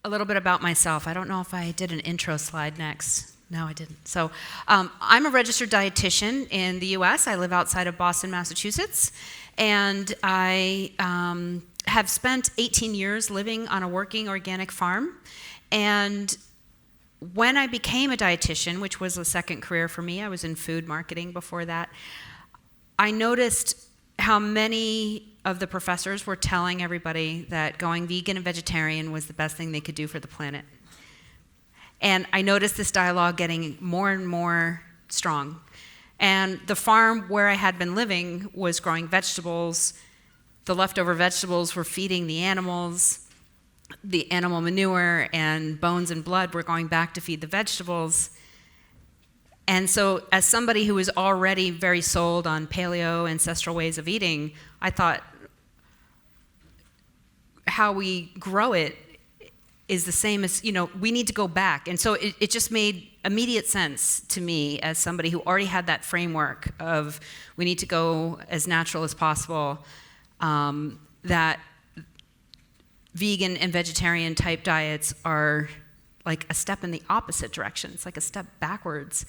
a little bit about myself. I don't know if I did an intro slide next. No, I didn't. So I'm a registered dietitian in the US. I live outside of Boston, Massachusetts. And I have spent 18 years living on a working organic farm. And when I became a dietitian, which was a second career for me, I was in food marketing before that, I noticed how many of the professors were telling everybody that going vegan and vegetarian was the best thing they could do for the planet. And I noticed this dialogue getting more and more strong. And the farm where I had been living was growing vegetables. The leftover vegetables were feeding the animals. The animal manure and bones and blood were going back to feed the vegetables. And so as somebody who was already very sold on paleo, ancestral ways of eating, I thought how we grow it is the same as, we need to go back. And so it just made immediate sense to me as somebody who already had that framework of we need to go as natural as possible, that vegan and vegetarian type diets are like a step in the opposite direction. It's like a step backwards.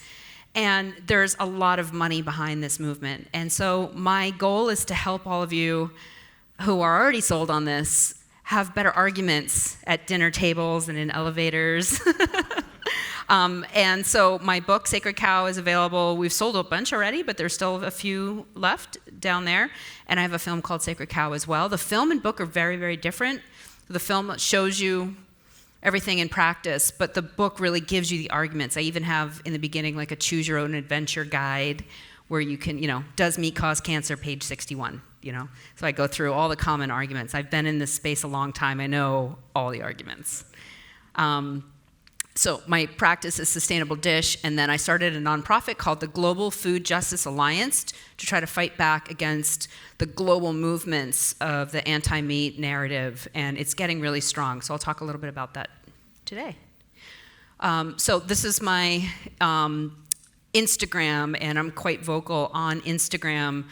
And there's a lot of money behind this movement. And so my goal is to help all of you who are already sold on this have better arguments at dinner tables and in elevators. And so my book, Sacred Cow, is available. We've sold a bunch already, but there's still a few left down there. And I have a film called Sacred Cow as well. The film and book are very, very different. The film shows you everything in practice, but the book really gives you the arguments. I even have in the beginning like a choose your own adventure guide where you can, does meat cause cancer, page 61, So I go through all the common arguments. I've been in this space a long time. I know all the arguments. So my practice is Sustainable Dish, and then I started a nonprofit called the Global Food Justice Alliance to try to fight back against the global movements of the anti-meat narrative, and it's getting really strong. So I'll talk a little bit about that today. So this is my Instagram, and I'm quite vocal on Instagram,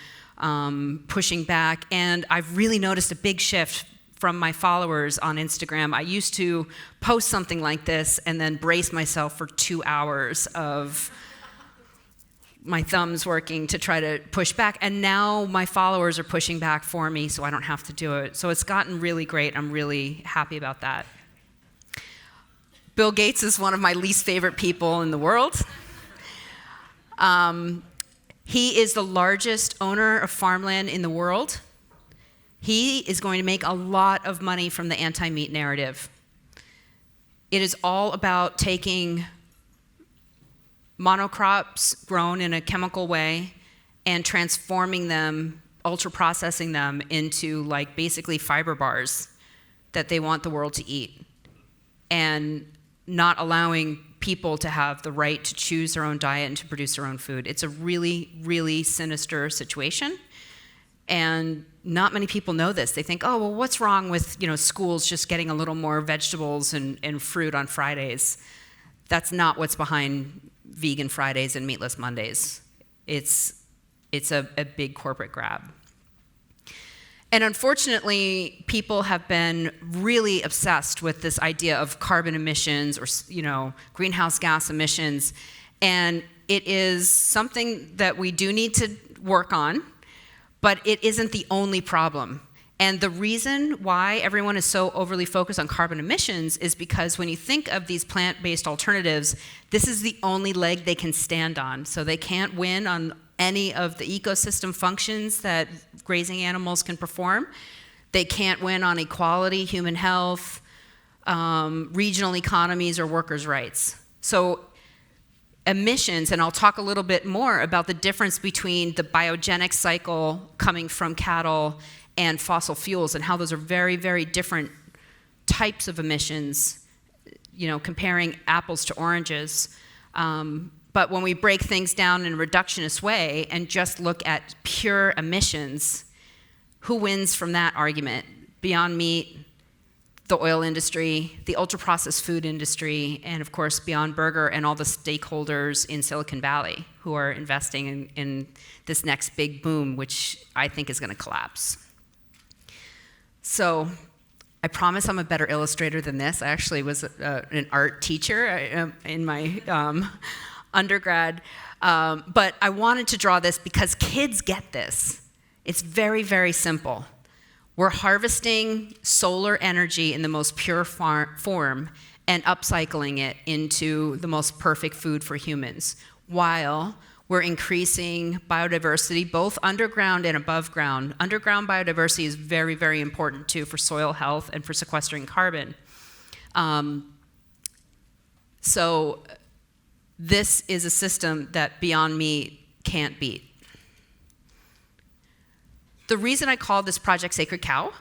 pushing back, and I've really noticed a big shift from my followers on Instagram. I used to post something like this and then brace myself for 2 hours of my thumbs working to try to push back. And now my followers are pushing back for me so I don't have to do it. So it's gotten really great. I'm really happy about that. Bill Gates is one of my least favorite people in the world. He is the largest owner of farmland in the world. He is going to make a lot of money from the anti-meat narrative. It is all about taking monocrops grown in a chemical way and transforming them, ultra-processing them into like basically fiber bars that they want the world to eat, and not allowing people to have the right to choose their own diet and to produce their own food. It's a really, really sinister situation. And not many people know this. They think, oh, well, what's wrong with schools just getting a little more vegetables and fruit on Fridays? That's not what's behind vegan Fridays and meatless Mondays. It's a big corporate grab. And unfortunately, people have been really obsessed with this idea of carbon emissions or greenhouse gas emissions. And it is something that we do need to work on. But it isn't the only problem. And the reason why everyone is so overly focused on carbon emissions is because when you think of these plant-based alternatives, this is the only leg they can stand on. So they can't win on any of the ecosystem functions that grazing animals can perform. They can't win on equality, human health, regional economies, or workers' rights. So emissions, and I'll talk a little bit more about the difference between the biogenic cycle coming from cattle and fossil fuels and how those are very, very different types of emissions, comparing apples to oranges. But when we break things down in a reductionist way and just look at pure emissions, who wins from that argument? Beyond Meat, the oil industry, the ultra-processed food industry, and of course Beyond Burger and all the stakeholders in Silicon Valley who are investing in this next big boom, which I think is going to collapse. So I promise I'm a better illustrator than this. I actually was an art teacher in my undergrad. But I wanted to draw this because kids get this. It's very, very simple. We're harvesting solar energy in the most pure form and upcycling it into the most perfect food for humans, while we're increasing biodiversity, both underground and above ground. Underground biodiversity is very, very important too for soil health and for sequestering carbon. So this is a system that Beyond Meat can't beat. The reason I call this project Sacred Cow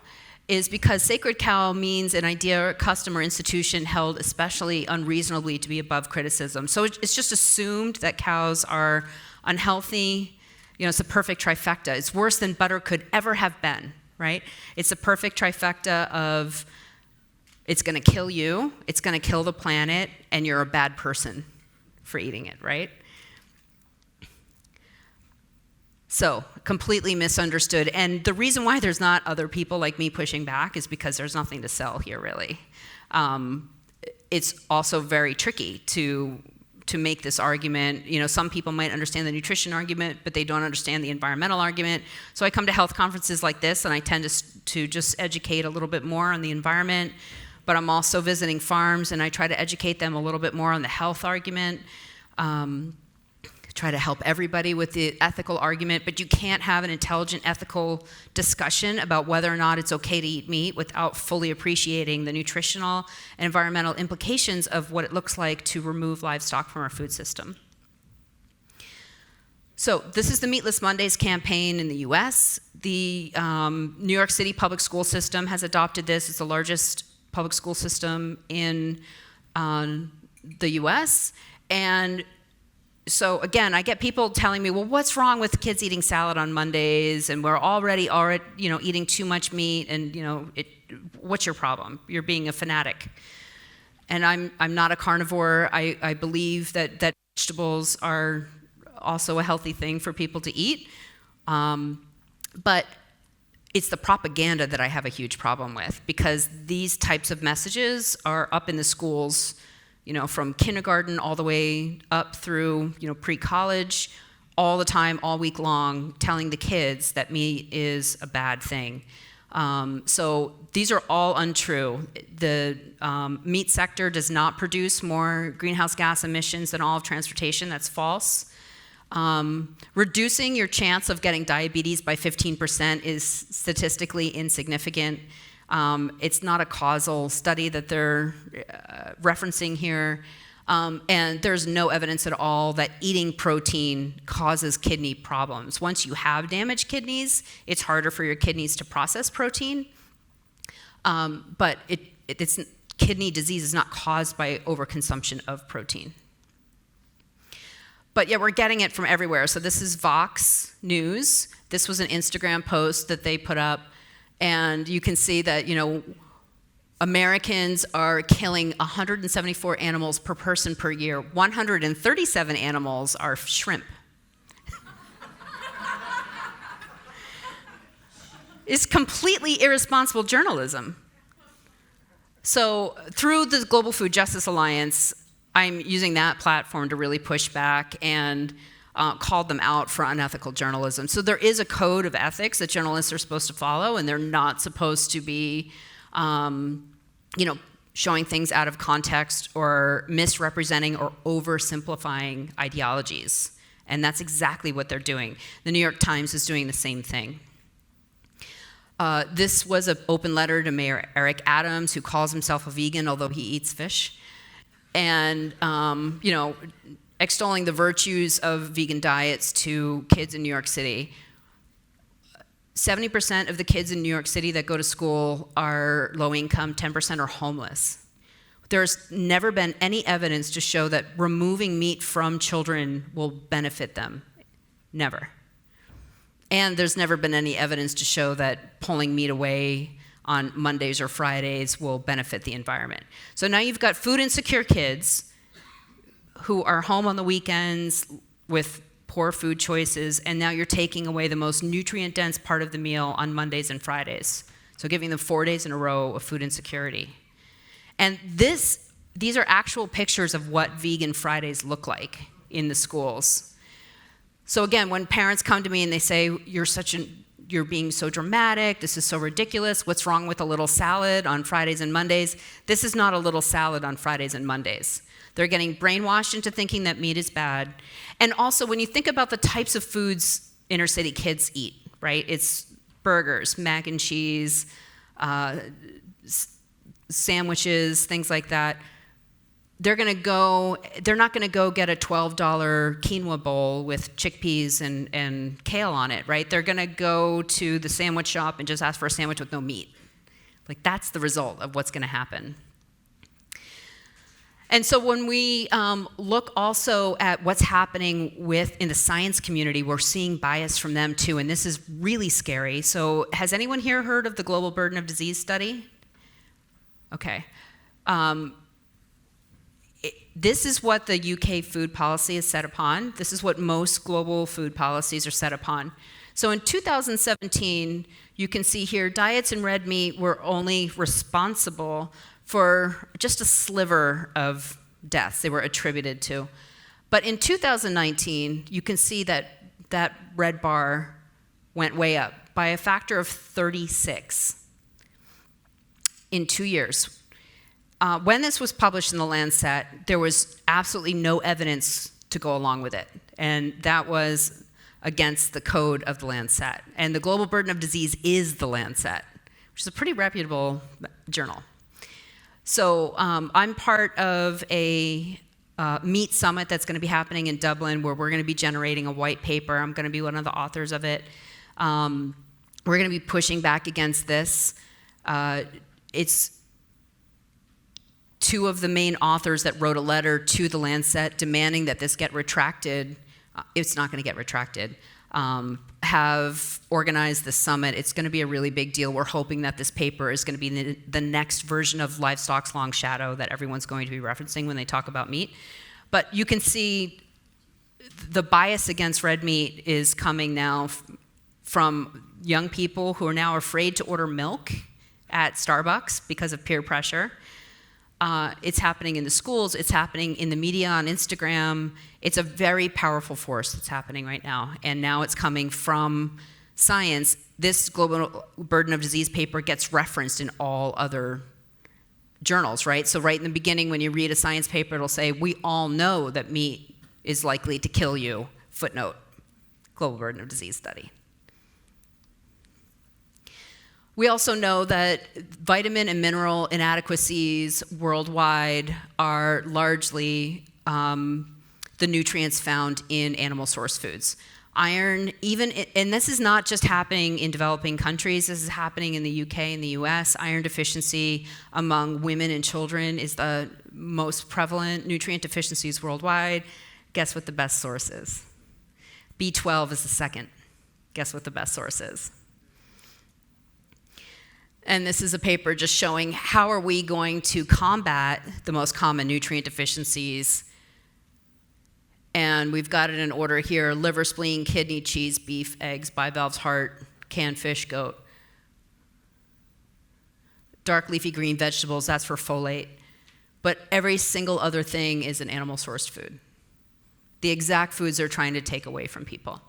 is because sacred cow means an idea, custom, or institution held especially unreasonably to be above criticism. So it's just assumed that cows are unhealthy. It's a perfect trifecta. It's worse than butter could ever have been, right? It's a perfect trifecta of it's going to kill you, it's going to kill the planet, and you're a bad person for eating it, right? So, completely misunderstood. And the reason why there's not other people like me pushing back is because there's nothing to sell here, really. It's also very tricky to make this argument. Some people might understand the nutrition argument, but they don't understand the environmental argument. So I come to health conferences like this, and I tend to just educate a little bit more on the environment. But I'm also visiting farms, and I try to educate them a little bit more on the health argument. Try to help everybody with the ethical argument, but you can't have an intelligent ethical discussion about whether or not it's okay to eat meat without fully appreciating the nutritional and environmental implications of what it looks like to remove livestock from our food system. So this is the Meatless Mondays campaign in the US. The New York City public school system has adopted this. It's the largest public school system in the US. And so again, I get people telling me, well, what's wrong with kids eating salad on Mondays, and we're already eating too much meat, and what's your problem? You're being a fanatic. And I'm not a carnivore. I believe that vegetables are also a healthy thing for people to eat. But it's the propaganda that I have a huge problem with, because these types of messages are up in the schools, from kindergarten all the way up through, pre-college, all the time, all week long, telling the kids that meat is a bad thing. So these are all untrue. The meat sector does not produce more greenhouse gas emissions than all of transportation. That's false. Reducing your chance of getting diabetes by 15% is statistically insignificant. It's not a causal study that they're referencing here. And there's no evidence at all that eating protein causes kidney problems. Once you have damaged kidneys, it's harder for your kidneys to process protein. But it's kidney disease is not caused by overconsumption of protein. But yeah, we're getting it from everywhere. So this is Vox News. This was an Instagram post that they put up. And you can see that, Americans are killing 174 animals per person per year. 137 animals are shrimp. It's completely irresponsible journalism. So through the Global Food Justice Alliance, I'm using that platform to really push back and called them out for unethical journalism. So there is a code of ethics that journalists are supposed to follow, and they're not supposed to be, showing things out of context or misrepresenting or oversimplifying ideologies. And that's exactly what they're doing. The New York Times is doing the same thing. This was an open letter to Mayor Eric Adams, who calls himself a vegan, although he eats fish. And, extolling the virtues of vegan diets to kids in New York City. 70% of the kids in New York City that go to school are low income, 10% are homeless. There's never been any evidence to show that removing meat from children will benefit them. Never. And there's never been any evidence to show that pulling meat away on Mondays or Fridays will benefit the environment. So now you've got food insecure kids who are home on the weekends with poor food choices, and now you're taking away the most nutrient-dense part of the meal on Mondays and Fridays. So giving them 4 days in a row of food insecurity. And these are actual pictures of what vegan Fridays look like in the schools. So again, when parents come to me and they say, you're being so dramatic, this is so ridiculous, what's wrong with a little salad on Fridays and Mondays? This is not a little salad on Fridays and Mondays. They're getting brainwashed into thinking that meat is bad. And also, when you think about the types of foods inner city kids eat, right? It's burgers, mac and cheese, sandwiches, things like that. They're not gonna go get a $12 quinoa bowl with chickpeas and kale on it, right? They're gonna go to the sandwich shop and just ask for a sandwich with no meat. Like, that's the result of what's gonna happen. And so when we look also at what's happening in the science community, we're seeing bias from them too, and this is really scary. So has anyone here heard of the Global Burden of Disease study? Okay. This is what the UK food policy is set upon. This is what most global food policies are set upon. So in 2017, you can see here, diets and red meat were only responsible for just a sliver of deaths they were attributed to. But in 2019, you can see that that red bar went way up by a factor of 36 in 2 years. When this was published in the Lancet, there was absolutely no evidence to go along with it. And that was against the code of the Lancet. And the Global Burden of Disease is the Lancet, which is a pretty reputable journal. So I'm part of a meat summit that's going to be happening in Dublin, where we're going to be generating a white paper. I'm going to be one of the authors of it. We're going to be pushing back against this. It's two of the main authors that wrote a letter to the Lancet demanding that this get retracted. It's not going to get retracted. Have organized the summit. It's going to be a really big deal. We're hoping that this paper is going to be the next version of Livestock's Long Shadow that everyone's going to be referencing when they talk about meat. But you can see the bias against red meat is coming now from young people who are now afraid to order milk at Starbucks because of peer pressure. It's happening in the schools, it's happening in the media, on Instagram. It's a very powerful force that's happening right now. And now it's coming from science. This Global Burden of Disease paper gets referenced in all other journals, right? So right in the beginning, when you read a science paper, it'll say, we all know that meat is likely to kill you. Footnote, Global Burden of Disease study. We also know that vitamin and mineral inadequacies worldwide are largely the nutrients found in animal source foods. Iron, and this is not just happening in developing countries, this is happening in the UK and the US. Iron deficiency among women and children is the most prevalent nutrient deficiencies worldwide. Guess what the best source is? B12 is the second. Guess what the best source is? And this is a paper just showing how are we going to combat the most common nutrient deficiencies. And we've got it in order here: liver, spleen, kidney, cheese, beef, eggs, bivalves, heart, canned fish, goat. Dark leafy green vegetables, that's for folate. But every single other thing is an animal-sourced food. The exact foods they're trying to take away from people.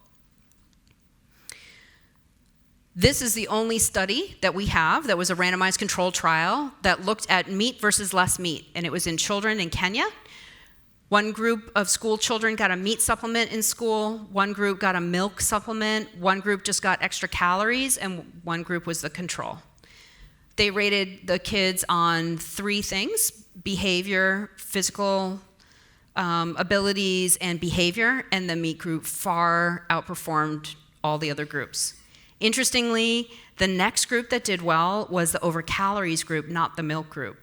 This is the only study that we have that was a randomized controlled trial that looked at meat versus less meat, and it was in children in Kenya. One group of school children got a meat supplement in school, one group got a milk supplement, one group just got extra calories, and one group was the control. They rated the kids on 3 things: behavior, physical abilities, and behavior, and the meat group far outperformed all the other groups. Interestingly, the next group that did well was the over-calories group, not the milk group.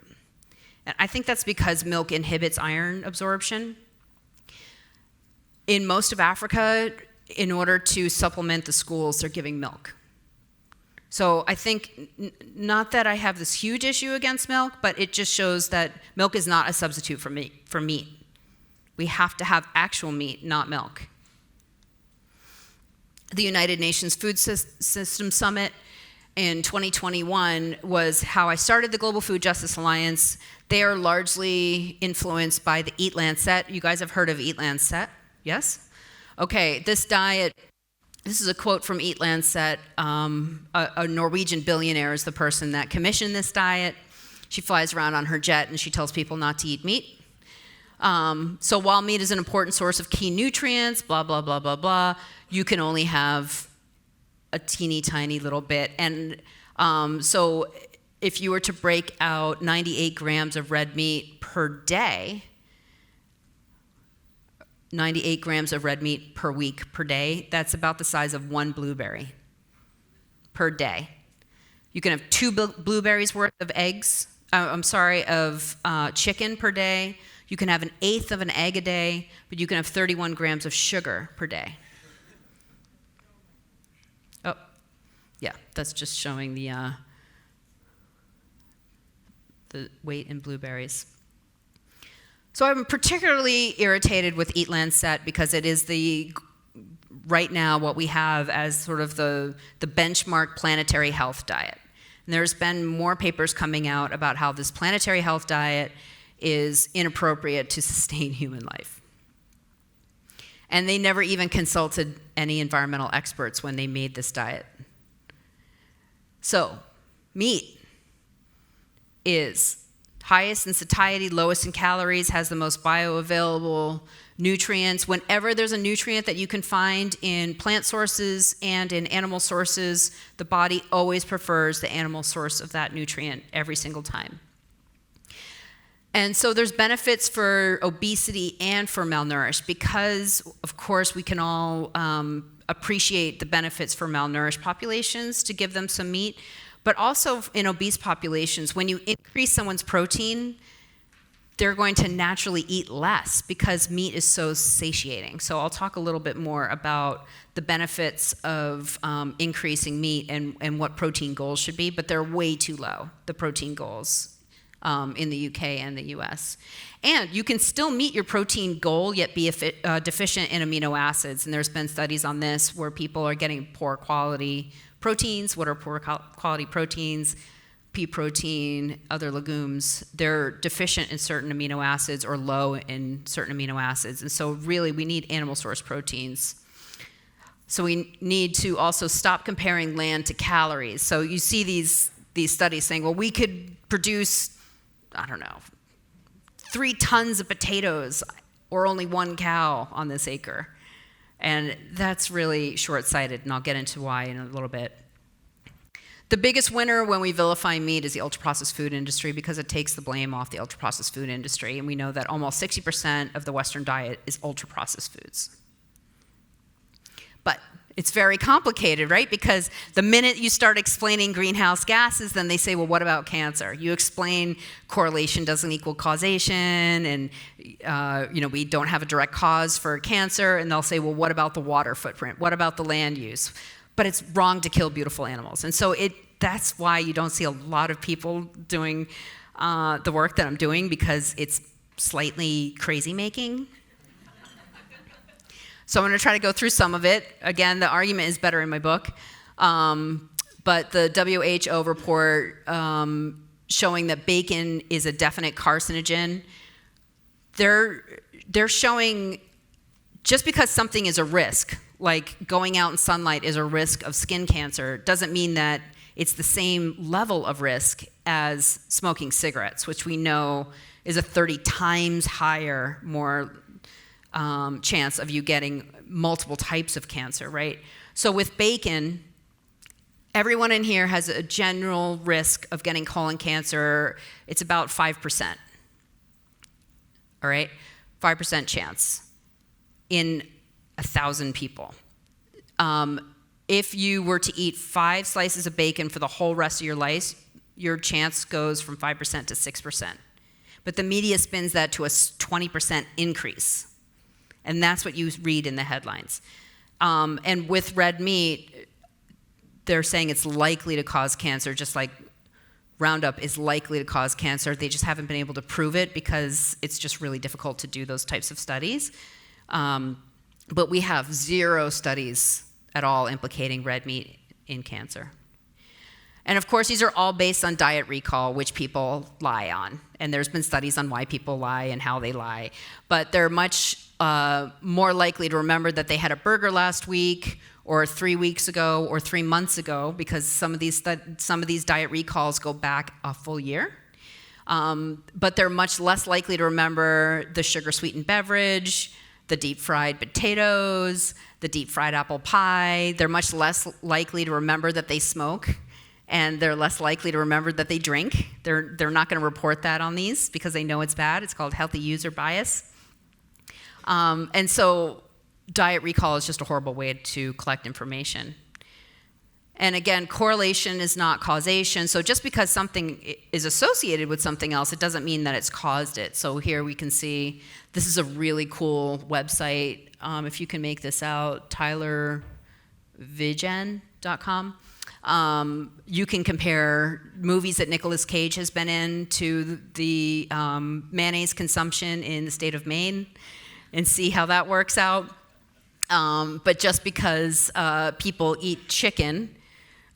And I think that's because milk inhibits iron absorption. In most of Africa, in order to supplement the schools, they're giving milk. So I think, not that I have this huge issue against milk, but it just shows that milk is not a substitute for meat. We have to have actual meat, not milk. The United Nations Food System Summit in 2021 was how I started the Global Food Justice Alliance. They are largely influenced by the Eat Lancet. You guys have heard of Eat Lancet? Yes? Okay, this diet, this is a quote from Eat Lancet. A Norwegian billionaire is the person that commissioned this diet. She flies around on her jet and she tells people not to eat meat. So while meat is an important source of key nutrients, blah, blah, blah, blah, blah, you can only have a teeny tiny little bit. And so if you were to break out 98 grams of red meat per day, 98 grams of red meat per week per day, that's about the size of one blueberry per day. You can have 2 blueberries worth of eggs, of chicken per day. You can have 1/8 of an egg a day, but you can have 31 grams of sugar per day. Oh, yeah, that's just showing the weight in blueberries. So I'm particularly irritated with Eat Lancet because it is right now what we have as sort of the benchmark planetary health diet. And there's been more papers coming out about how this planetary health diet is inappropriate to sustain human life. And they never even consulted any environmental experts when they made this diet. So, meat is highest in satiety, lowest in calories, has the most bioavailable nutrients. Whenever there's a nutrient that you can find in plant sources and in animal sources, the body always prefers the animal source of that nutrient every single time. And so there's benefits for obesity and for malnourished because, of course, we can all appreciate the benefits for malnourished populations to give them some meat. But also in obese populations, when you increase someone's protein, they're going to naturally eat less because meat is so satiating. So I'll talk a little bit more about the benefits of increasing meat and what protein goals should be, but they're way too low, the protein goals in the UK and the US. And you can still meet your protein goal, yet be deficient in amino acids. And there's been studies on this where people are getting poor quality proteins. What are poor quality proteins? Pea protein, other legumes. They're deficient in certain amino acids or low in certain amino acids. And so really we need animal source proteins. So we need to also stop comparing land to calories. So you see these studies saying, well, we could produce, 3 tons of potatoes or only 1 cow on this acre. And that's really short-sighted, and I'll get into why in a little bit. The biggest winner when we vilify meat is the ultra-processed food industry because it takes the blame off the ultra-processed food industry, and we know that almost 60% of the Western diet is ultra-processed foods. But it's very complicated, right? Because the minute you start explaining greenhouse gases, then they say, well, what about cancer? You explain correlation doesn't equal causation, and we don't have a direct cause for cancer, and they'll say, well, what about the water footprint? What about the land use? But it's wrong to kill beautiful animals. And so that's why you don't see a lot of people doing the work that I'm doing, because it's slightly crazy-making. So I'm going to try to go through some of it. Again, the argument is better in my book. But the WHO report showing that bacon is a definite carcinogen, they're showing just because something is a risk, like going out in sunlight is a risk of skin cancer, doesn't mean that it's the same level of risk as smoking cigarettes, which we know is a 30 times higher, more chance of you getting multiple types of cancer, right? So with bacon, everyone in here has a general risk of getting colon cancer. It's about 5%, all right? 5% chance in 1,000 people. If you were to eat 5 slices of bacon for the whole rest of your life, your chance goes from 5% to 6%. But the media spins that to a 20% increase. And that's what you read in the headlines. And with red meat, they're saying it's likely to cause cancer, just like Roundup is likely to cause cancer. They just haven't been able to prove it because it's just really difficult to do those types of studies. But we have 0 studies at all implicating red meat in cancer. And of course, these are all based on diet recall, which people lie on. And there's been studies on why people lie and how they lie. But they're much more likely to remember that they had a burger last week or 3 weeks ago or 3 months ago, because some of these diet recalls go back a full year. But they're much less likely to remember the sugar-sweetened beverage, the deep-fried potatoes, the deep-fried apple pie. They're much less likely to remember that they smoke, and they're less likely to remember that they drink. They're not going to report that on these because they know it's bad. It's called healthy user bias. And so diet recall is just a horrible way to collect information. And again, correlation is not causation. So just because something is associated with something else, it doesn't mean that it's caused it. So here we can see, this is a really cool website. If you can make this out, tylervigen.com. You can compare movies that Nicolas Cage has been in to the mayonnaise consumption in the state of Maine and see how that works out. But just because people eat chicken,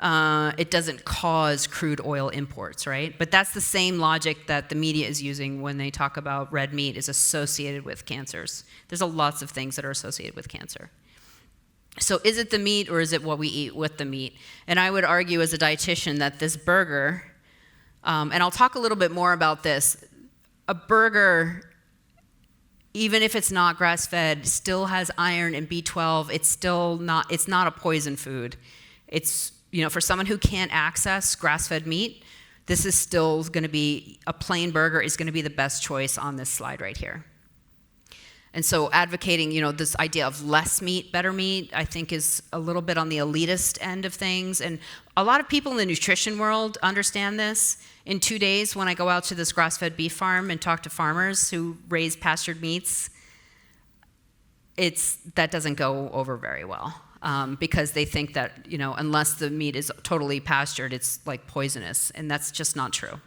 it doesn't cause crude oil imports, right? But that's the same logic that the media is using when they talk about red meat is associated with cancers. There's lots of things that are associated with cancer. So is it the meat or is it what we eat with the meat? And I would argue as a dietitian that this burger, and I'll talk a little bit more about this, a burger, even if it's not grass-fed, still has iron and B12. It's not a poison food. It's, for someone who can't access grass-fed meat, this is still going to be, a plain burger is going to be the best choice on this slide right here. And so advocating, this idea of less meat, better meat, I think is a little bit on the elitist end of things. And a lot of people in the nutrition world understand this. In 2 days, when I go out to this grass-fed beef farm and talk to farmers who raise pastured meats, that doesn't go over very well. Because they think that, unless the meat is totally pastured, it's like poisonous, and that's just not true.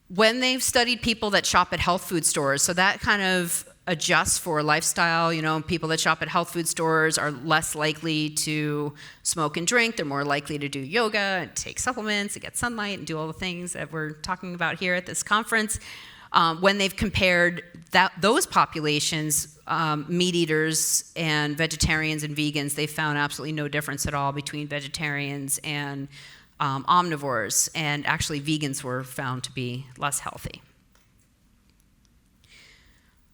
When they've studied people that shop at health food stores, so that kind of adjusts for lifestyle, people that shop at health food stores are less likely to smoke and drink, they're more likely to do yoga and take supplements and get sunlight and do all the things that we're talking about here at this conference. When they've compared those populations, meat eaters and vegetarians and vegans, they found absolutely no difference at all between vegetarians and omnivores, and actually vegans were found to be less healthy.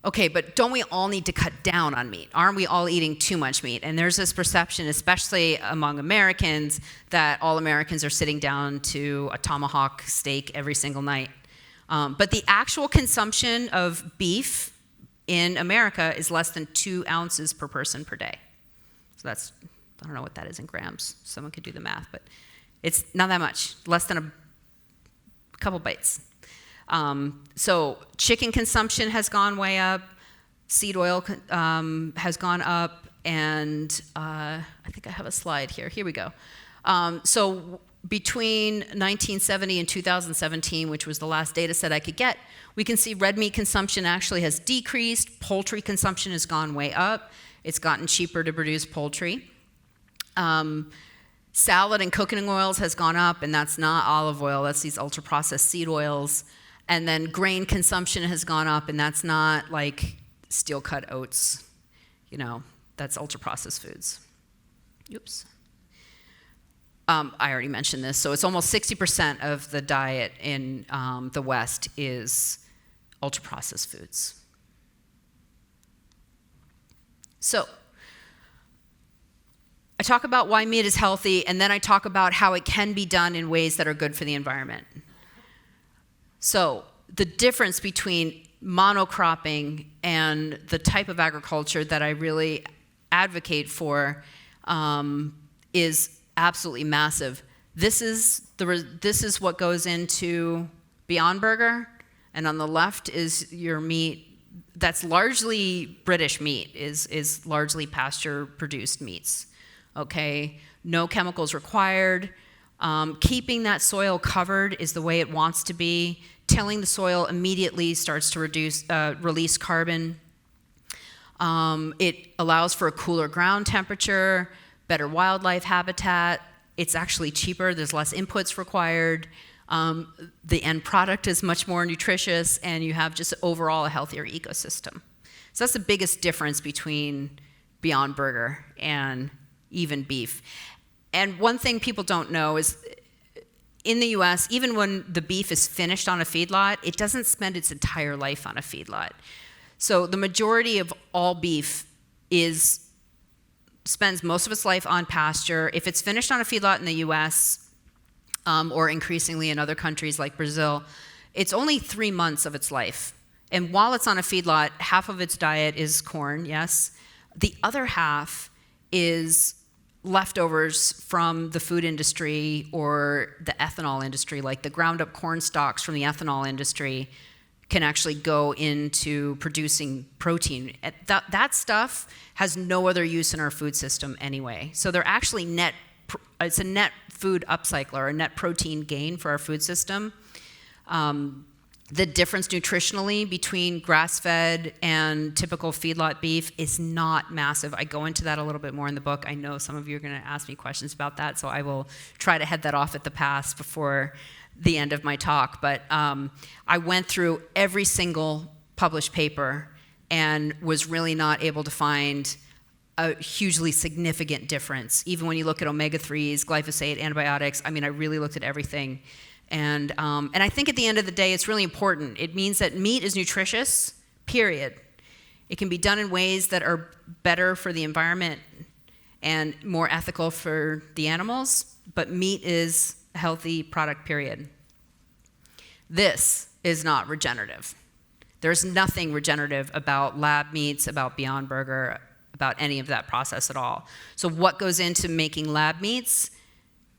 Okay, but don't we all need to cut down on meat? Aren't we all eating too much meat? And there's this perception, especially among Americans, that all Americans are sitting down to a tomahawk steak every single night. But the actual consumption of beef in America is less than 2 ounces per person per day. So that's, I don't know what that is in grams. Someone could do the math, but it's not that much, less than a couple bites. So chicken consumption has gone way up, seed oil has gone up, and I think I have a slide here. Here we go. So between 1970 and 2017, which was the last data set I could get, we can see red meat consumption actually has decreased. Poultry consumption has gone way up. It's gotten cheaper to produce poultry. Salad and cooking oils has gone up, and that's not olive oil, that's these ultra-processed seed oils. And then grain consumption has gone up, and that's not like steel-cut oats, that's ultra-processed foods. Oops. I already mentioned this, so it's almost 60% of the diet in the West is ultra-processed foods. So, I talk about why meat is healthy, and then I talk about how it can be done in ways that are good for the environment. So the difference between monocropping and the type of agriculture that I really advocate for is absolutely massive. This is what goes into Beyond Burger, and on the left is your meat that's largely British meat, is largely pasture-produced meats. Okay, no chemicals required. Keeping that soil covered is the way it wants to be. Tilling the soil immediately starts to release carbon. It allows for a cooler ground temperature, better wildlife habitat, it's actually cheaper. There's less inputs required. The end product is much more nutritious, and you have just overall a healthier ecosystem. So that's the biggest difference between Beyond Burger and even beef. And one thing people don't know is in the US, even when the beef is finished on a feedlot, it doesn't spend its entire life on a feedlot. So the majority of all beef spends most of its life on pasture. If it's finished on a feedlot in the US, or increasingly in other countries like Brazil, it's only 3 months of its life. And while it's on a feedlot, half of its diet is corn, yes. The other half is leftovers from the food industry or the ethanol industry, like the ground up corn stalks from the ethanol industry can actually go into producing protein. That stuff has no other use in our food system anyway. So they're actually it's a net food upcycler, a net protein gain for our food system. The difference nutritionally between grass-fed and typical feedlot beef is not massive. I go into that a little bit more in the book. I know some of you are going to ask me questions about that, so I will try to head that off at the pass before the end of my talk. But I went through every single published paper and was really not able to find a hugely significant difference. Even when you look at omega-3s, glyphosate, antibiotics, I mean, I really looked at everything. And I think at the end of the day, it's really important. It means that meat is nutritious, period. It can be done in ways that are better for the environment and more ethical for the animals, but meat is a healthy product, period. This is not regenerative. There's nothing regenerative about lab meats, about Beyond Burger, about any of that process at all. So what goes into making lab meats?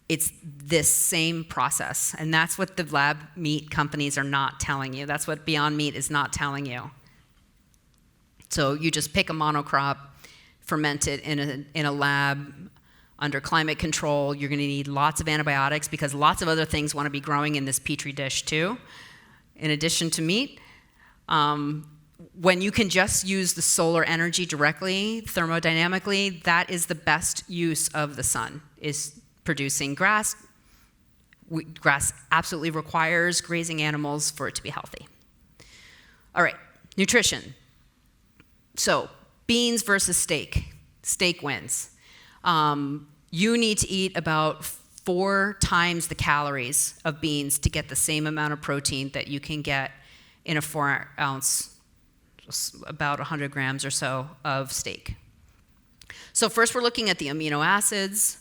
It's this same process, and that's what the lab meat companies are not telling you. That's what Beyond Meat is not telling you. So you just pick a monocrop, ferment it in a lab under climate control. You're going to need lots of antibiotics because lots of other things want to be growing in this petri dish too, in addition to meat. When you can just use the solar energy directly, thermodynamically, that is the best use of the sun, is producing grass. Grass absolutely requires grazing animals for it to be healthy. All right, nutrition. So, beans versus steak. Steak wins. You need to eat about 4 times the calories of beans to get the same amount of protein that you can get in a 4-ounce, about 100 grams or so of steak. So first we're looking at the amino acids.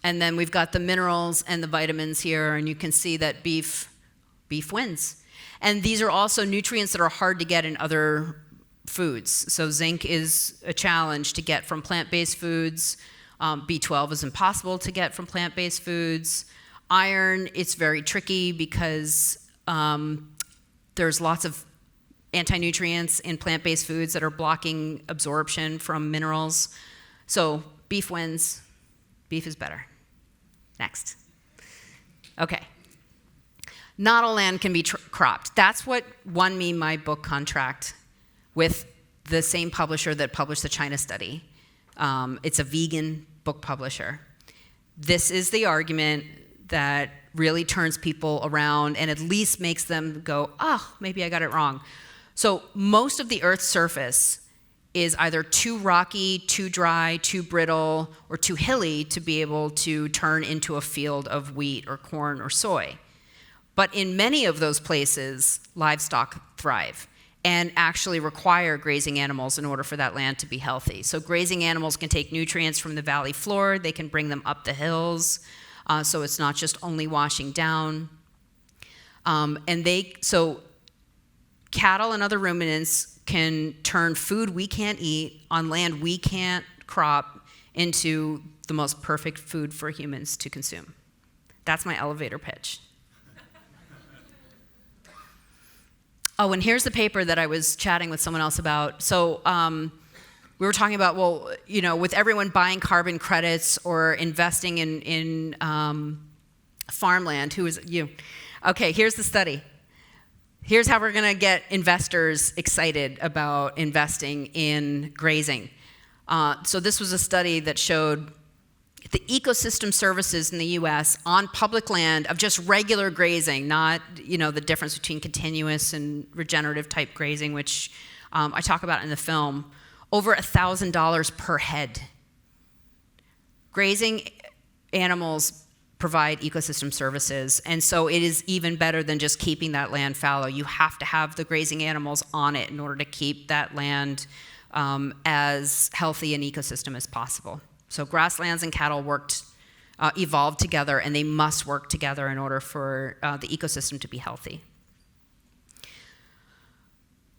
And then we've got the minerals and the vitamins here, and you can see that beef wins. And these are also nutrients that are hard to get in other foods. So zinc is a challenge to get from plant-based foods. B12 is impossible to get from plant-based foods. Iron, it's very tricky because there's lots of anti-nutrients in plant-based foods that are blocking absorption from minerals. So beef wins. Beef is better. Next. Okay. Not all land can be cropped. That's what won me my book contract with the same publisher that published the China study. It's a vegan book publisher. This is the argument that really turns people around and at least makes them go, oh, maybe I got it wrong. So most of the Earth's surface is either too rocky, too dry, too brittle, or too hilly to be able to turn into a field of wheat or corn or soy. But in many of those places, livestock thrive and actually require grazing animals in order for that land to be healthy. So grazing animals can take nutrients from the valley floor, they can bring them up the hills, so it's not just only washing down. So cattle and other ruminants can turn food we can't eat on land we can't crop into the most perfect food for humans to consume. That's my elevator pitch. Oh, and here's the paper that I was chatting with someone else about. So we were talking about, well, you know, with everyone buying carbon credits or investing in farmland, who is you? Okay, here's the study. Here's how we're going to get investors excited about investing in grazing. So this was a study that showed the ecosystem services in the US on public land of just regular grazing, not the difference between continuous and regenerative type grazing, which I talk about in the film, over $1,000 per head. Grazing animals provide ecosystem services, and so it is even better than just keeping that land fallow. You have to have the grazing animals on it in order to keep that land as healthy an ecosystem as possible. So grasslands and cattle evolved together, and they must work together in order for the ecosystem to be healthy.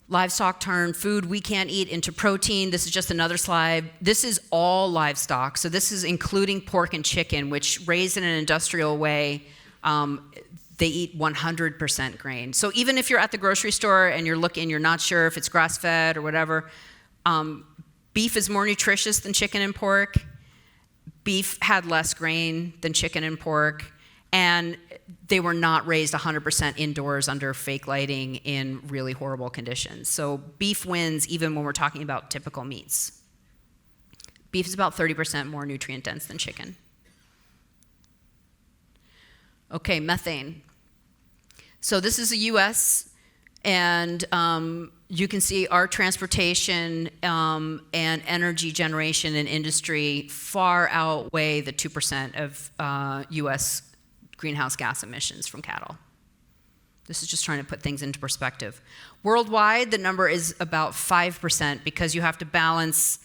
Livestock turn food we can't eat into protein. This is just another slide. This is all livestock. So this is including pork and chicken, which raised in an industrial way, they eat 100% grain. So even if you're at the grocery store and you're not sure if it's grass-fed or whatever, beef is more nutritious than chicken and pork. Beef had less grain than chicken and pork, and they were not raised 100% indoors under fake lighting in really horrible conditions. So beef wins even when we're talking about typical meats. Beef is about 30% more nutrient dense than chicken. Okay, methane. So this is the US, and you can see our transportation and energy generation and industry far outweigh the 2% of US greenhouse gas emissions from cattle. This is just trying to put things into perspective. Worldwide, the number is about 5% because you have to balance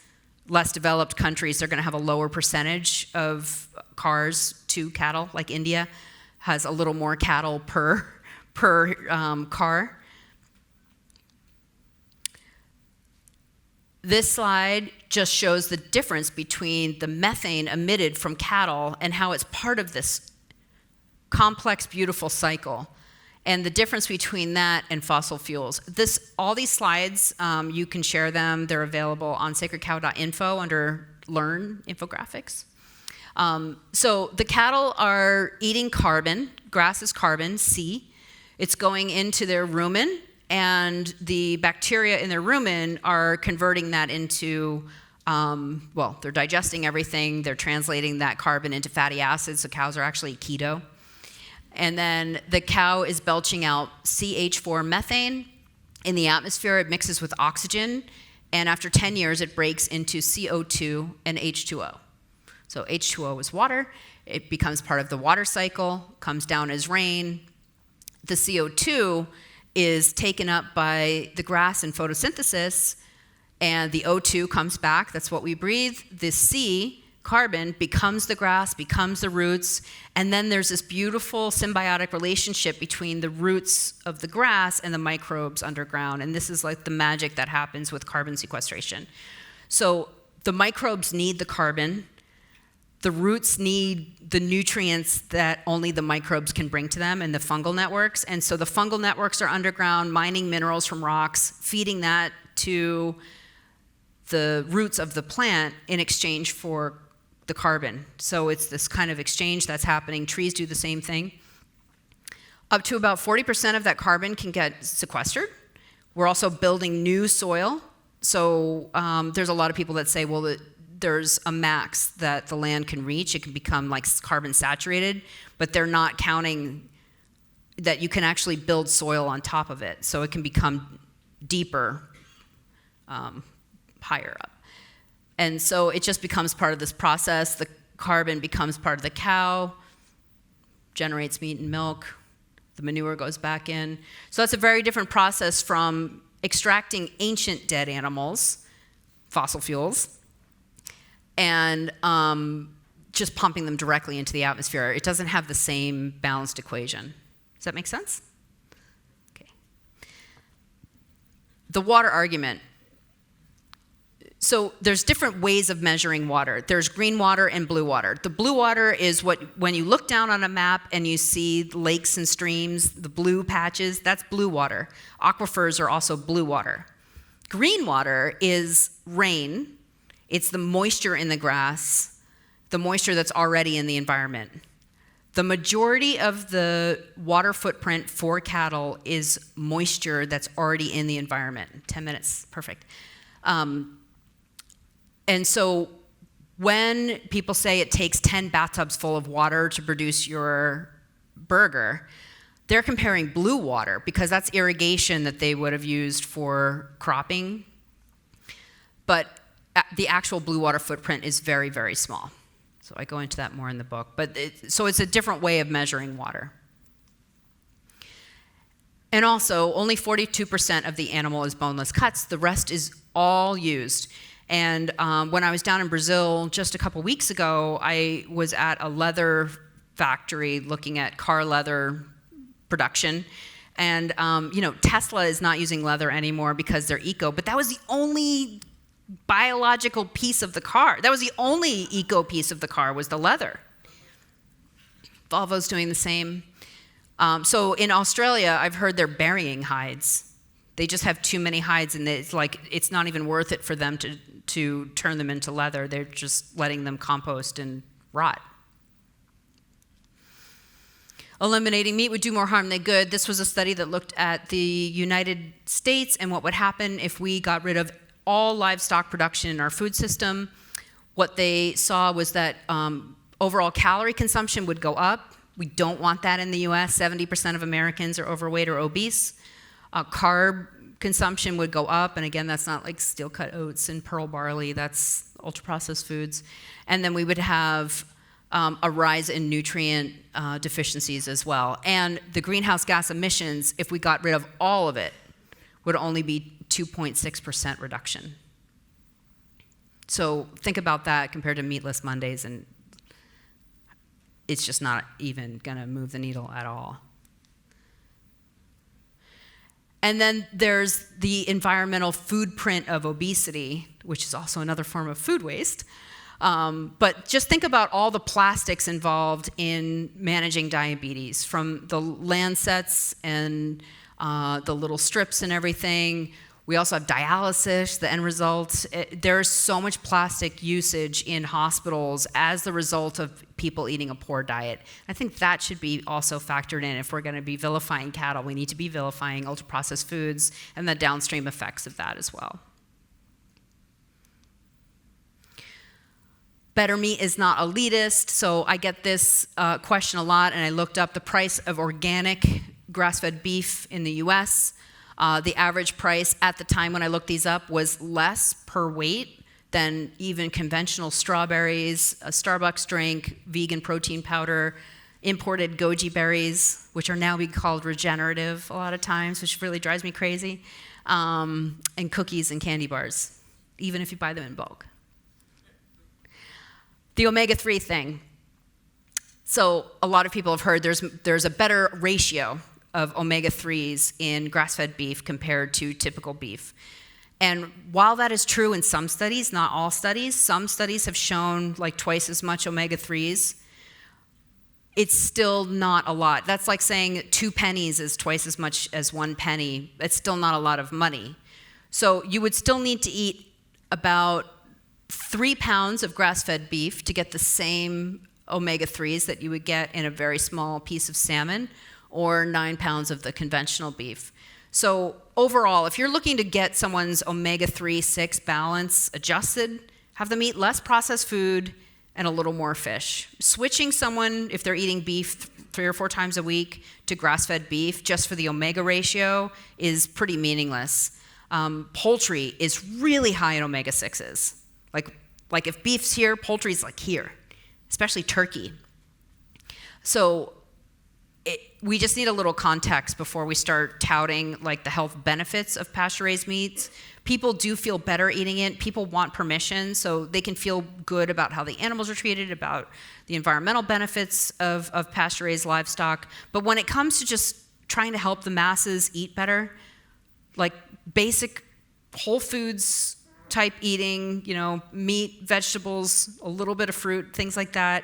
less developed countries. They're going to have a lower percentage of cars to cattle, like India has a little more cattle per car. This slide just shows the difference between the methane emitted from cattle and how it's part of this complex, beautiful cycle, and the difference between that and fossil fuels. All these slides, you can share them. They're available on sacredcow.info under Learn Infographics. So the cattle are eating carbon. Grass is carbon, C. It's going into their rumen, and the bacteria in their rumen are converting that into, they're digesting everything. They're translating that carbon into fatty acids. So cows are actually keto. And then the cow is belching out CH4 methane in the atmosphere. It mixes with oxygen, and after 10 years, it breaks into CO2 and H2O. So H2O is water. It becomes part of the water cycle, comes down as rain. The CO2 is taken up by the grass in photosynthesis, and the O2 comes back. That's what we breathe. The C, carbon, becomes the grass, becomes the roots, and then there's this beautiful symbiotic relationship between the roots of the grass and the microbes underground, and this is like the magic that happens with carbon sequestration. So the microbes need the carbon. The roots need the nutrients that only the microbes can bring to them, and the fungal networks. And so the fungal networks are underground, mining minerals from rocks, feeding that to the roots of the plant in exchange for the carbon. So it's this kind of exchange that's happening. Trees do the same thing. Up to about 40% of that carbon can get sequestered. We're also building new soil. So there's a lot of people that say, well, there's a max that the land can reach. It can become like carbon saturated, but they're not counting that you can actually build soil on top of it. So it can become deeper, higher up. And so it just becomes part of this process. The carbon becomes part of the cow, generates meat and milk. The manure goes back in. So that's a very different process from extracting ancient dead animals, fossil fuels, and just pumping them directly into the atmosphere. It doesn't have the same balanced equation. Does that make sense? Okay. The water argument. So there's different ways of measuring water. There's green water and blue water. The blue water is when you look down on a map and you see lakes and streams, the blue patches, that's blue water. Aquifers are also blue water. Green water is rain. It's the moisture in the grass, the moisture that's already in the environment. The majority of the water footprint for cattle is moisture that's already in the environment. 10 minutes, perfect. And so when people say it takes 10 bathtubs full of water to produce your burger, they're comparing blue water because that's irrigation that they would have used for cropping. But the actual blue water footprint is very, very small. So I go into that more in the book. But so it's a different way of measuring water. And also, only 42% of the animal is boneless cuts. The rest is all used. And when I was down in Brazil just a couple weeks ago, I was at a leather factory looking at car leather production. And, Tesla is not using leather anymore because they're eco, but that was the only biological piece of the car. That was the only eco piece of the car was the leather. Volvo's doing the same. So in Australia, I've heard they're burying hides. They just have too many hides, and it's not even worth it for them to turn them into leather. They're just letting them compost and rot. Eliminating meat would do more harm than good. This was a study that looked at the United States and what would happen if we got rid of all livestock production in our food system. What they saw was that overall calorie consumption would go up. We don't want that in the US. 70% of Americans are overweight or obese. Carb consumption would go up, and again, that's not like steel-cut oats and pearl barley, that's ultra-processed foods. And then we would have a rise in nutrient deficiencies as well. And the greenhouse gas emissions, if we got rid of all of it, would only be 2.6% reduction. So think about that compared to meatless Mondays, and it's just not even gonna move the needle at all. And then there's the environmental food print of obesity, which is also another form of food waste. But just think about all the plastics involved in managing diabetes, from the Lancets and the little strips and everything. We also have dialysis, the end result. There's so much plastic usage in hospitals as the result of people eating a poor diet. I think that should be also factored in. If we're going to be vilifying cattle, we need to be vilifying ultra-processed foods and the downstream effects of that as well. Better meat is not elitist, so I get this question a lot, and I looked up the price of organic grass-fed beef in the US. The average price at the time when I looked these up was less per weight than even conventional strawberries, a Starbucks drink, vegan protein powder, imported goji berries, which are now being called regenerative a lot of times, which really drives me crazy, and cookies and candy bars, even if you buy them in bulk. The omega-3 thing. So a lot of people have heard there's a better ratio of omega-3s in grass-fed beef compared to typical beef. And while that is true in some studies, not all studies, some studies have shown like twice as much omega-3s. It's still not a lot. That's like saying 2 pennies is twice as much as 1 penny. It's still not a lot of money. So you would still need to eat about 3 pounds of grass-fed beef to get the same omega-3s that you would get in a very small piece of salmon, or 9 pounds of the conventional beef. So overall, if you're looking to get someone's omega-3, 6 balance adjusted, have them eat less processed food and a little more fish. Switching someone, if they're eating beef 3 or 4 times a week, to grass-fed beef just for the omega ratio is pretty meaningless. Poultry is really high in omega-6s. Like if beef's here, poultry's like here, especially turkey. So we just need a little context before we start touting like the health benefits of pasture-raised meats. People do feel better eating it. People want permission, so they can feel good about how the animals are treated, about the environmental benefits of pasture-raised livestock. But when it comes to just trying to help the masses eat better, like basic whole foods type eating, meat, vegetables, a little bit of fruit, things like that,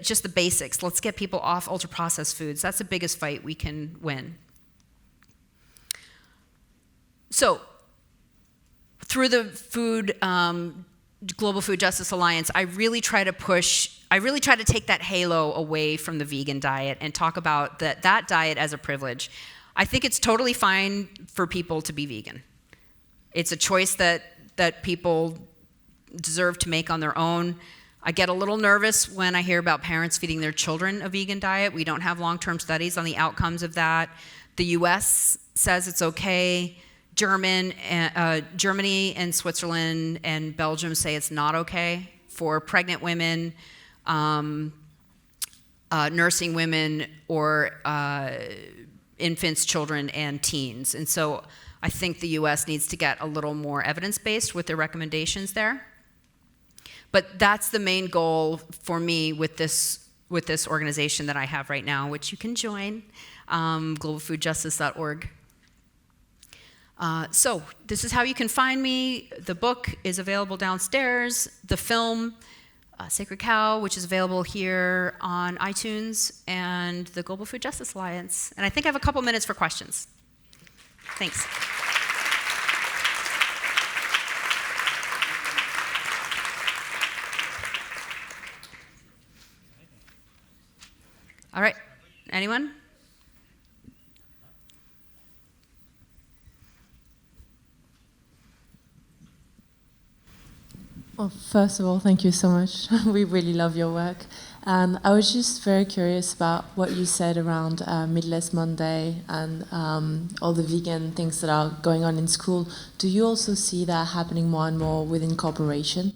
just the basics. Let's get people off ultra-processed foods. That's the biggest fight we can win. So, through the Global Food Justice Alliance, I really try to take that halo away from the vegan diet and talk about that diet as a privilege. I think it's totally fine for people to be vegan. It's a choice that people deserve to make on their own. I get a little nervous when I hear about parents feeding their children a vegan diet. We don't have long-term studies on the outcomes of that. The US says it's okay. Germany and Switzerland and Belgium say it's not okay for pregnant women, nursing women, or infants, children, and teens. And so I think the US needs to get a little more evidence-based with their recommendations there. But that's the main goal for me with this organization that I have right now, which you can join, globalfoodjustice.org. So this is how you can find me. The book is available downstairs. The film, Sacred Cow, which is available here on iTunes, and the Global Food Justice Alliance. And I think I have a couple minutes for questions. Thanks. All right, anyone? Well, first of all, thank you so much. We really love your work. And I was just very curious about what you said around Meatless Monday and all the vegan things that are going on in school. Do you also see that happening more and more within corporation?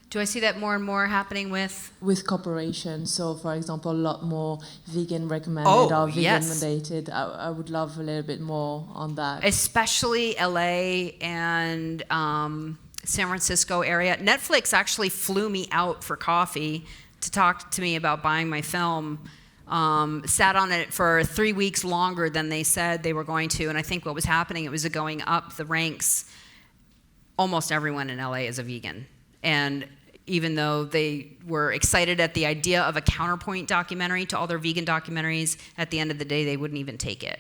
Do I see that more and more happening with? With corporation. So, for example, a lot more vegan recommended or vegan mandated. I would love a little bit more on that. Especially LA and San Francisco area. Netflix actually flew me out for coffee to talk to me about buying my film. Sat on it for 3 weeks longer than they said they were going to. And I think what was happening, it was going up the ranks. Almost everyone in LA is a vegan. And even though they were excited at the idea of a counterpoint documentary to all their vegan documentaries, at the end of the day, they wouldn't even take it.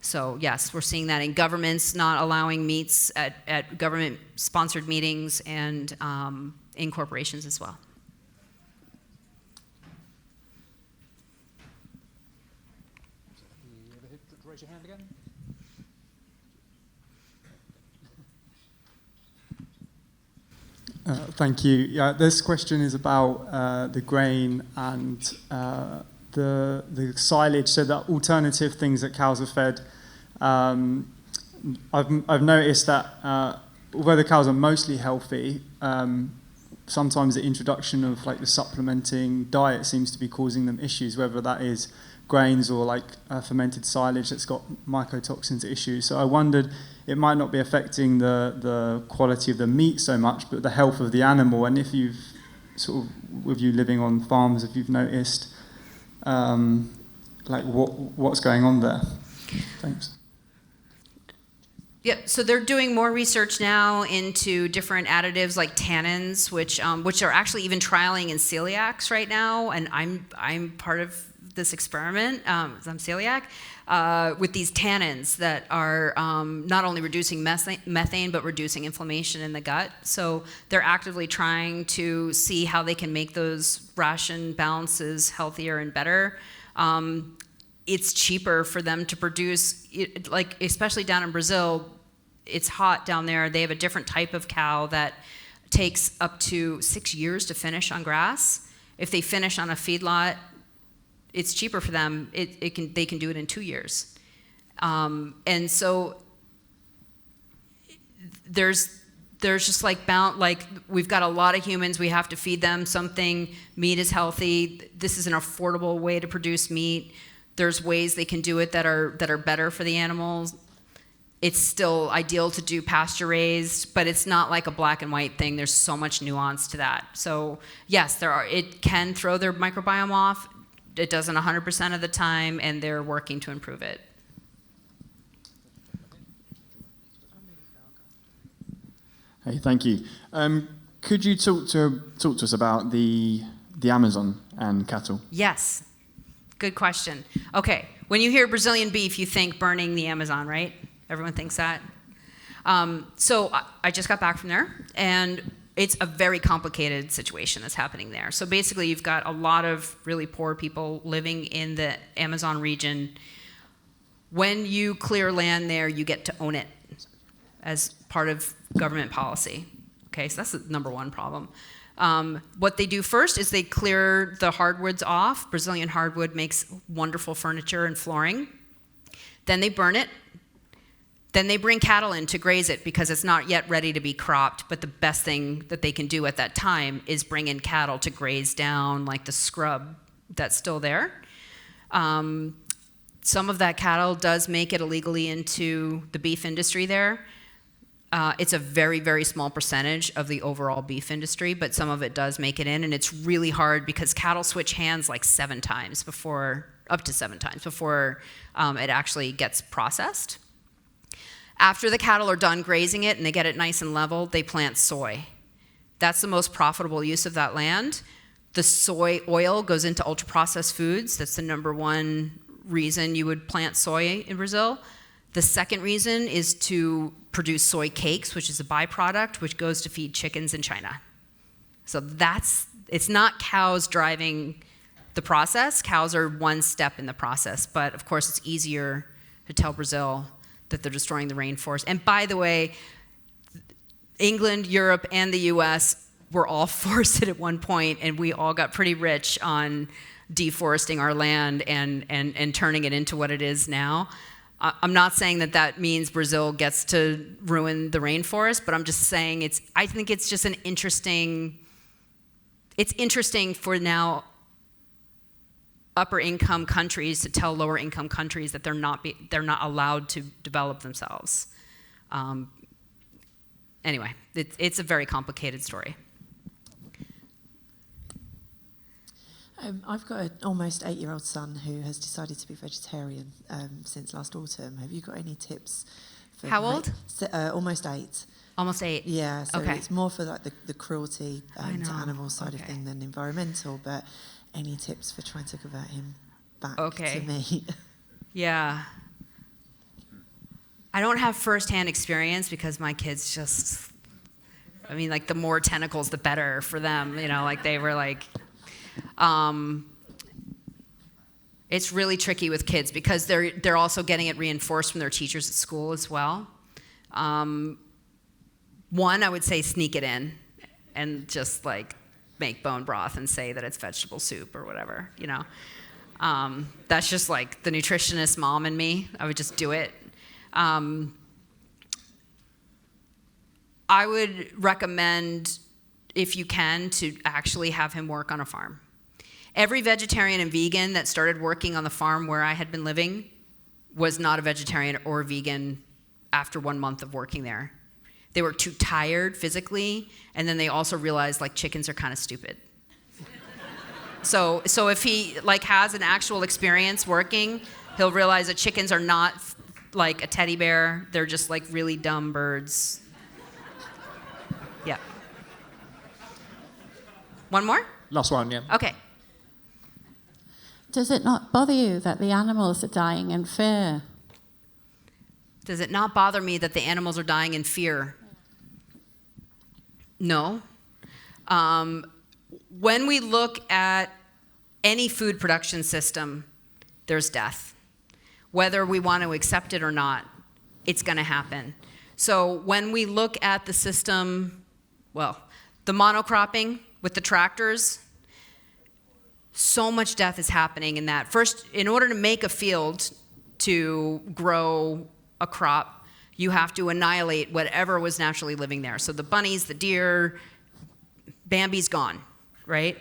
So yes, we're seeing that in governments not allowing meats at government-sponsored meetings and in corporations as well. You ever raise your hand again? Thank you. Yeah, this question is about the grain and the silage, so the alternative things that cows are fed. I've noticed that although the cows are mostly healthy, sometimes the introduction of like the supplementing diet seems to be causing them issues, whether that is grains or like fermented silage that's got mycotoxins issues. So I wondered, it might not be affecting the quality of the meat so much, but the health of the animal. And if you've sort of, with you living on farms, if you've noticed like what's going on there. Thanks. Yeah, so they're doing more research now into different additives like tannins, which are actually even trialing in celiacs right now, and I'm part of this experiment. I'm celiac with these tannins that are not only reducing methane but reducing inflammation in the gut. So they're actively trying to see how they can make those ration balances healthier and better. It's cheaper for them to produce, like especially down in Brazil, it's hot down there. They have a different type of cow that takes up to 6 years to finish on grass. If they finish on a feedlot, it's cheaper for them. They can do it in 2 years. And so there's just like we've got a lot of humans, we have to feed them something. Meat is healthy. This is an affordable way to produce meat. There's ways they can do it that are better for the animals. It's still ideal to do pasture raised, but it's not like a black and white thing. There's so much nuance to that. So yes, it can throw their microbiome off. It doesn't 100% of the time, and they're working to improve it. Hey, thank you. Could you talk to us about the Amazon and cattle? Yes. Good question. Okay, when you hear Brazilian beef, you think burning the Amazon, right? Everyone thinks that. So I just got back from there, and it's a very complicated situation that's happening there. So basically, you've got a lot of really poor people living in the Amazon region. When you clear land there, you get to own it as part of government policy. Okay, so that's the number one problem. What they do first is they clear the hardwoods off. Brazilian hardwood makes wonderful furniture and flooring. Then they burn it. Then they bring cattle in to graze it because it's not yet ready to be cropped, but the best thing that they can do at that time is bring in cattle to graze down like the scrub that's still there. Some of that cattle does make it illegally into the beef industry there. It's a very, very small percentage of the overall beef industry, but some of it does make it in, and it's really hard because cattle switch hands like up to 7 times before it actually gets processed. After the cattle are done grazing it and they get it nice and level, they plant soy. That's the most profitable use of that land. The soy oil goes into ultra-processed foods. That's the number one reason you would plant soy in Brazil. The second reason is to produce soy cakes, which is a byproduct, which goes to feed chickens in China. So it's not cows driving the process. Cows are one step in the process, but of course it's easier to tell Brazil that they're destroying the rainforest. And by the way, England, Europe, and the US were all forced at one point, and we all got pretty rich on deforesting our land and turning it into what it is now. I'm not saying that means Brazil gets to ruin the rainforest, but I'm just saying I think it's just it's interesting for now upper income countries to tell lower income countries that they're not allowed to develop themselves. Anyway, it's a very complicated story. I've got an almost 8-year-old son who has decided to be vegetarian since last autumn. Have you got any tips? How old? Almost 8. Almost 8. Yeah, so okay. It's more for like the cruelty to animal side of thing than environmental, but any tips for trying to convert him back to me? Yeah. I don't have firsthand experience because my kids just, like the more tentacles, the better for them. Like they were like, it's really tricky with kids because they're also getting it reinforced from their teachers at school as well. One, I would say sneak it in and just like make bone broth and say that it's vegetable soup or whatever, That's just like the nutritionist mom in me. I would just do it. I would recommend, if you can, to actually have him work on a farm. Every vegetarian and vegan that started working on the farm where I had been living was not a vegetarian or vegan after 1 month of working there. They were too tired physically, and then they also realized like chickens are kind of stupid. So if he like has an actual experience working, he'll realize that chickens are not like a teddy bear. They're just like really dumb birds. Yeah. One more? Last one, yeah. Okay. Does it not bother you that the animals are dying in fear? Does it not bother me that the animals are dying in fear? No. When we look at any food production system, there's death. Whether we want to accept it or not, it's going to happen. So when we look at the system, the monocropping with the tractors, so much death is happening in that. First, in order to make a field to grow a crop, you have to annihilate whatever was naturally living there. So the bunnies, the deer, Bambi's gone, right?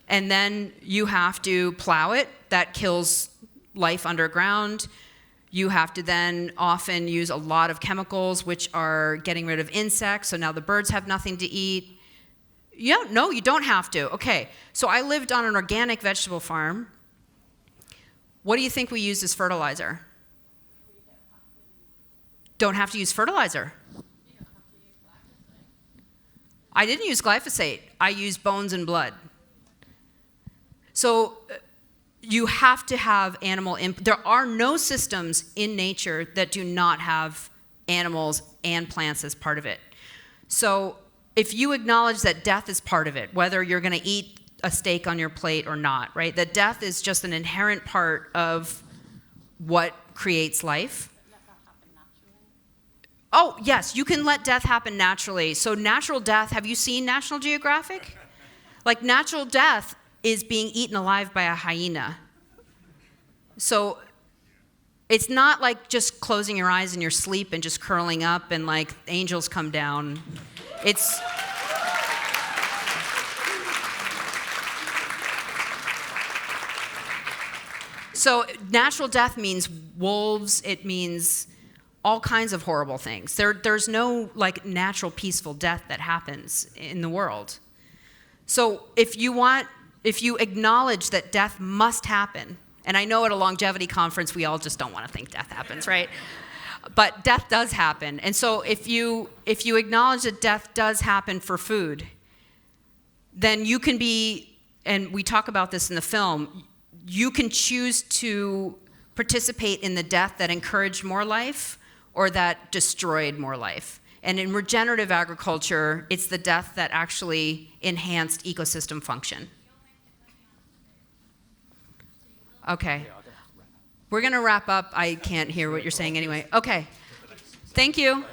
And then you have to plow it. That kills life underground. You have to then often use a lot of chemicals, which are getting rid of insects. So now the birds have nothing to eat. Yeah, no, you don't have to. Okay, so I lived on an organic vegetable farm. What do you think we used as fertilizer? Don't have to use fertilizer. I didn't use glyphosate. I used bones and blood. So you have to have animal input. There are no systems in nature that do not have animals and plants as part of it. So if you acknowledge that death is part of it, whether you're going to eat a steak on your plate or not, right? That death is just an inherent part of what creates life. Oh, yes, you can let death happen naturally. So natural death, have you seen National Geographic? Like, natural death is being eaten alive by a hyena. So it's not like just closing your eyes in your sleep and just curling up and like angels come down. It's... So natural death means wolves, it means all kinds of horrible things. There's no like natural peaceful death that happens in the world. So if you acknowledge that death must happen, and I know at a longevity conference we all just don't want to think death happens, right? But death does happen. And so if you acknowledge that death does happen for food, then you can be, and we talk about this in the film, you can choose to participate in the death that encouraged more life or that destroyed more life. And in regenerative agriculture, it's the death that actually enhanced ecosystem function. Okay. We're going to wrap up. I can't hear what you're saying anyway. Okay. Thank you.